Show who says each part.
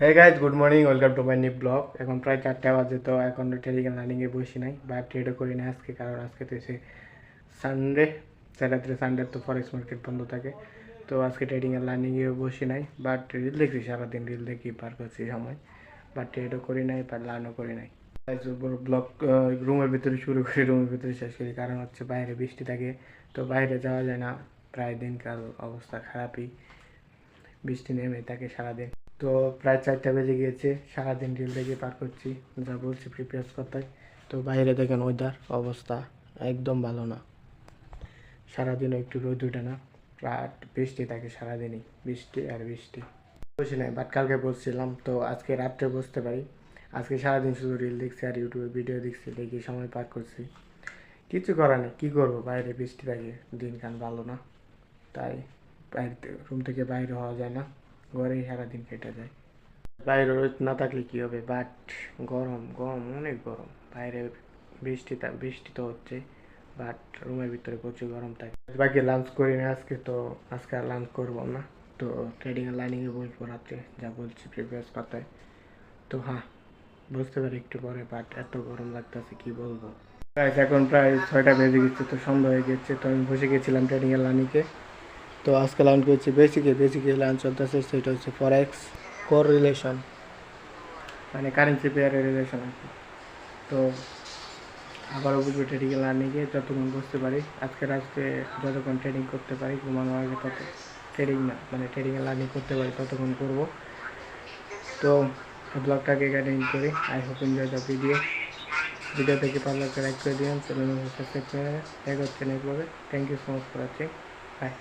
Speaker 1: Hey guys, good morning, welcome to my new blog. এখন প্রায় 4টা বাজে, তো এখন টেলিগ্রাম রানিংয়ে বসি নাই বা ট্রেডও করি না আজকে, কারণ আজকে তো এসে সানডে, স্যাটারডে সানডে তো ফরেক্স মার্কেট বন্ধ থাকে। তো আজকে ট্রেডিংয়ের লার্নিংয়েও বসি নাই, বাট রিল দেখছি, সারাদিন রিল দেখি পার করছি সময়, বাট ট্রেডও করি নাই বা লার্নও করি নাই। ব্লগ রুমের ভিতরে শুরু করি, রুমের ভিতরে শেষ করি, কারণ হচ্ছে বাইরে বৃষ্টি থাকে, তো বাইরে যাওয়া যায় না। প্রায় দিনকাল অবস্থা খারাপই, বৃষ্টি নেমে থাকে সারাদিন। তো প্রায় 4টা বেজে গিয়েছে, সারাদিন রিল দেখে পার করছি, যা বলছি প্রিপেয়ার কথায়। তো বাইরে দেখেন ওয়েদার অবস্থা একদম ভালো না, সারাদিনও একটু রোদ উঠে না, প্রায় বৃষ্টি থাকে সারাদিনই, বৃষ্টি আর বৃষ্টি। বসি নাই, বাট কালকে বসছিলাম, তো আজকে রাত্রে বসতে পারি। আজকে সারাদিন শুধু রিল দেখছি আর ইউটিউবে ভিডিও দেখছি, দেখি সময় পার করছি। কিছু করার নেই, কী করবো, বাইরে বৃষ্টি থাকে, দিনকাল ভালো না, তাই বাইরে রুম থেকে বাইরে হওয়া যায় না, ঘরেই সারাদিন কেটে যায়। বাইরে রোদ না থাকলে কী হবে, বাট গরম গরম অনেক গরম বাইরে। বৃষ্টি তো হচ্ছে, বাট রুমের ভিতরে প্রচুর গরম থাকে। বাকি লাঞ্চ করি না আজকে, তো আজকে আর লাঞ্চ করবো না। তো ট্রেডিংয়ের লাইনিংয়ে বসবো রাত্রে, যা বলছি প্রিভিয়াস কথায়। তো হ্যাঁ, বুঝতে পারি একটু পরে, বাট এত গরম লাগতেছে কি বলবো। এখন প্রায় 6টা বেজে গেছে, তো সন্ধ্যা হয়ে গেছে, তো আমি বসে গেছিলাম ট্রেডিংয়ের লাইনিংয়ে। তো আজকে লার্ন করছি বেসিকে লার্ন চলতেছে, সেটা হচ্ছে ফরেক্স কোর রিলেশন, মানে কারেন্সি পেয়ারের রিলেশন আর কি। তো আবারও বুঝবো ট্রেডিংয়ে লার্নিংয়ে যতক্ষণ বুঝতে পারি, আজকে যতক্ষণ ট্রেডিং করতে পারি, ঘুমানোর আগে তত ট্রেডিং না, মানে ট্রেডিংয়ে লার্নিং করতে পারি ততক্ষণ করবো। তো ব্লগটাকে এখানে এন্ড করি। I hope enjoy the video থেকে ভালো লাগলে লাইক করে দিন, চ্যানেল সাবস্ক্রাইব করে দেখা হচ্ছে নেক্সট ব্লগে। Thank you so much for watching, by.